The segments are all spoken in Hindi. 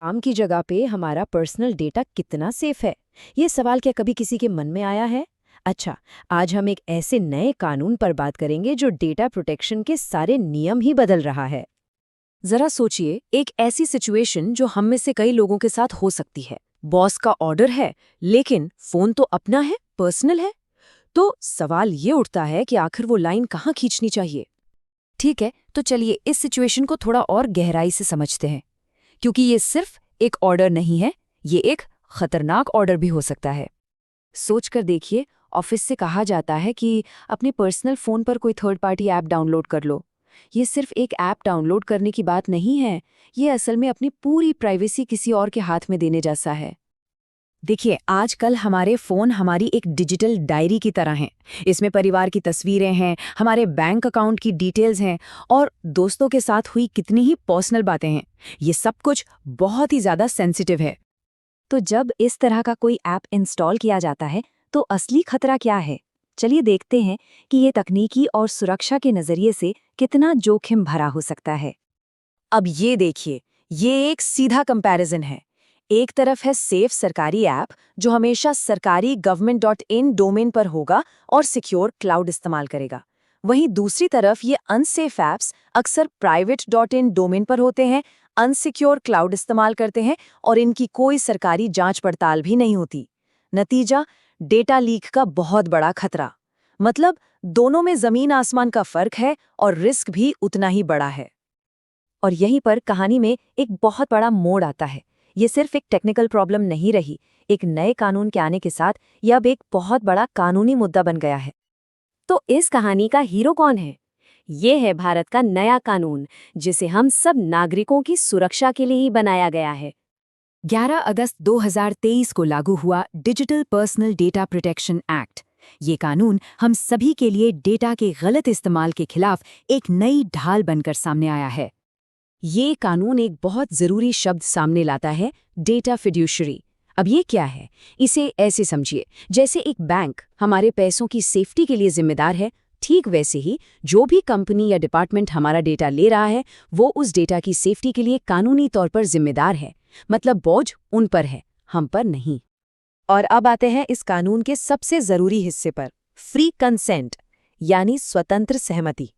काम की जगह पे हमारा पर्सनल डेटा कितना सेफ है? ये सवाल क्या कभी किसी के मन में आया है? अच्छा, आज हम एक ऐसे नए कानून पर बात करेंगे जो डेटा प्रोटेक्शन के सारे नियम ही बदल रहा है। जरा सोचिए, एक ऐसी सिचुएशन जो हम में से कई लोगों के साथ हो सकती है। बॉस का ऑर्डर है, लेकिन फोन तो अपना है, पर्सनल है। तो सवाल ये उठता है कि आखिर वो लाइन कहाँ खींचनी चाहिए। ठीक है, तो चलिए इस सिचुएशन को थोड़ा और गहराई से समझते हैं, क्योंकि ये सिर्फ एक ऑर्डर नहीं है, ये एक खतरनाक ऑर्डर भी हो सकता है। सोच कर देखिए, ऑफिस से कहा जाता है कि अपने पर्सनल फोन पर कोई थर्ड पार्टी ऐप डाउनलोड कर लो। ये सिर्फ एक ऐप डाउनलोड करने की बात नहीं है, ये असल में अपनी पूरी प्राइवेसी किसी और के हाथ में देने जैसा है। देखिए, आजकल हमारे फ़ोन हमारी एक डिजिटल डायरी की तरह हैं। इसमें परिवार की तस्वीरें हैं, हमारे बैंक अकाउंट की डिटेल्स हैं और दोस्तों के साथ हुई कितनी ही पर्सनल बातें हैं। ये सब कुछ बहुत ही ज़्यादा सेंसिटिव है। तो जब इस तरह का कोई ऐप इंस्टॉल किया जाता है, तो असली खतरा क्या है? चलिए देखते हैं कि ये तकनीकी और सुरक्षा के नज़रिए से कितना जोखिम भरा हो सकता है। अब ये देखिए, ये एक सीधा कंपैरिजन है। एक तरफ है सेफ सरकारी ऐप जो हमेशा सरकारी government.in डोमेन पर होगा और सिक्योर क्लाउड इस्तेमाल करेगा। वहीं दूसरी तरफ ये अनसेफ ऐप्स अक्सर private.in डोमेन पर होते हैं, अनसिक्योर क्लाउड इस्तेमाल करते हैं और इनकी कोई सरकारी जांच पड़ताल भी नहीं होती। नतीजा, डेटा लीक का बहुत बड़ा खतरा। मतलब दोनों में जमीन आसमान का फर्क है और रिस्क भी उतना ही बड़ा है। और यहीं पर कहानी में एक बहुत बड़ा मोड़ आता है। ये सिर्फ एक टेक्निकल प्रॉब्लम नहीं रही, एक नए कानून के आने के साथ यह अब एक बहुत बड़ा कानूनी मुद्दा बन गया है। तो इस कहानी का हीरो कौन है? ये है भारत का नया कानून, जिसे हम सब नागरिकों की सुरक्षा के लिए ही बनाया गया है। 11 अगस्त 2023 को लागू हुआ digital personal data protection act. ये कानून हम सभी के लिए डेटा के गलत इस्तेमाल के खिलाफ एक नई ढाल बनकर सामने आया है। ये कानून एक बहुत ज़रूरी शब्द सामने लाता है, डेटा फिड्यूशरी। अब ये क्या है? इसे ऐसे समझिए, जैसे एक बैंक हमारे पैसों की सेफ्टी के लिए जिम्मेदार है, ठीक वैसे ही जो भी कंपनी या डिपार्टमेंट हमारा डेटा ले रहा है, वो उस डेटा की सेफ्टी के लिए कानूनी तौर पर जिम्मेदार है। मतलब बोझ उन पर है, हम पर नहीं। और अब आते हैं इस कानून के सबसे ज़रूरी हिस्से पर, फ्री कंसेंट, यानी स्वतंत्र सहमति।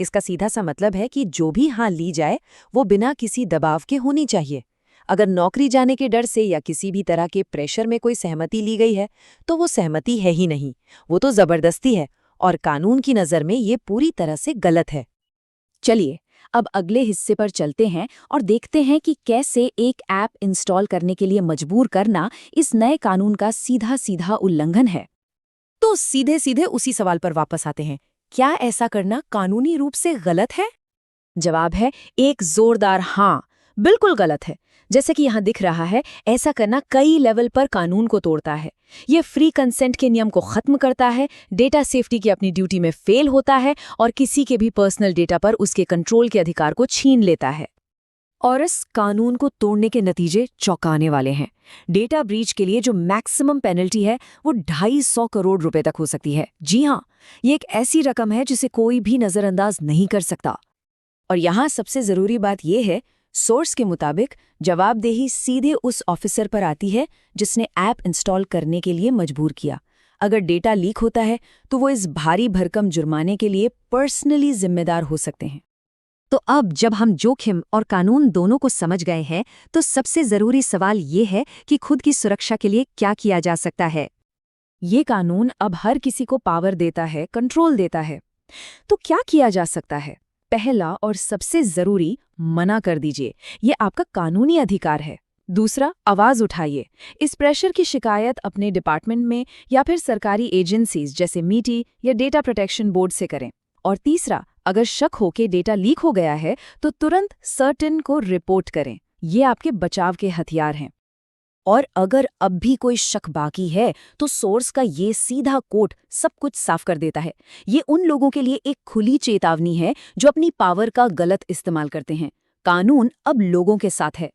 इसका सीधा सा मतलब है कि जो भी हाँ ली जाए वो बिना किसी दबाव के होनी चाहिए। अगर नौकरी जाने के डर से या किसी भी तरह के प्रेशर में कोई सहमति ली गई है, तो वो सहमति है ही नहीं, वो तो जबरदस्ती है और कानून की नज़र में ये पूरी तरह से गलत है। चलिए अब अगले हिस्से पर चलते हैं और देखते हैं कि कैसे एक ऐप इंस्टॉल करने के लिए मजबूर करना इस नए कानून का सीधा सीधा उल्लंघन है। तो सीधे सीधे उसी सवाल पर वापस आते हैं, क्या ऐसा करना कानूनी रूप से गलत है? जवाब है एक जोरदार हाँ, बिल्कुल गलत है। जैसे कि यहाँ दिख रहा है, ऐसा करना कई लेवल पर कानून को तोड़ता है। ये फ्री कंसेंट के नियम को खत्म करता है, डेटा सेफ्टी की अपनी ड्यूटी में फेल होता है और किसी के भी पर्सनल डेटा पर उसके कंट्रोल के अधिकार को छीन लेता है। और इस कानून को तोड़ने के नतीजे चौंकाने वाले हैं। डेटा ब्रीच के लिए जो मैक्सिमम पेनल्टी है वो 250 करोड़ रुपए तक हो सकती है। जी हाँ, ये एक ऐसी रकम है जिसे कोई भी नज़रअंदाज नहीं कर सकता। और यहाँ सबसे ज़रूरी बात यह है, सोर्स के मुताबिक जवाबदेही सीधे उस ऑफिसर पर आती है जिसने ऐप इंस्टॉल करने के लिए मजबूर किया। अगर डेटा लीक होता है तो वो इस भारी भरकम जुर्माने के लिए पर्सनली जिम्मेदार हो सकते हैं। तो अब जब हम जोखिम और कानून दोनों को समझ गए हैं, तो सबसे ज़रूरी सवाल ये है कि खुद की सुरक्षा के लिए क्या किया जा सकता है। ये कानून अब हर किसी को पावर देता है, कंट्रोल देता है। तो क्या किया जा सकता है? पहला और सबसे ज़रूरी, मना कर दीजिए, ये आपका कानूनी अधिकार है। दूसरा, आवाज़ उठाइए। इस प्रेशर की शिकायत अपने डिपार्टमेंट में या फिर सरकारी एजेंसीज जैसे मीटी या डेटा प्रोटेक्शन बोर्ड से करें। और तीसरा, अगर शक हो कि डेटा लीक हो गया है तो तुरंत सर्टेन को रिपोर्ट करें। ये आपके बचाव के हथियार हैं। और अगर अब भी कोई शक बाकी है तो सोर्स का ये सीधा कोट सब कुछ साफ कर देता है। ये उन लोगों के लिए एक खुली चेतावनी है जो अपनी पावर का गलत इस्तेमाल करते हैं। कानून अब लोगों के साथ है।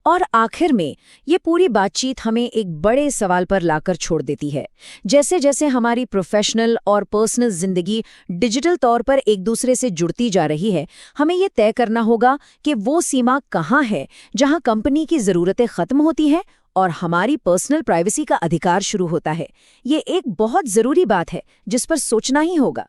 और आखिर में ये पूरी बातचीत हमें एक बड़े सवाल पर लाकर छोड़ देती है। जैसे जैसे हमारी प्रोफेशनल और पर्सनल जिंदगी डिजिटल तौर पर एक दूसरे से जुड़ती जा रही है, हमें ये तय करना होगा कि वो सीमा कहाँ है जहाँ कंपनी की ज़रूरतें ख़त्म होती हैं और हमारी पर्सनल प्राइवेसी का अधिकार शुरू होता है। ये एक बहुत ज़रूरी बात है जिस पर सोचना ही होगा।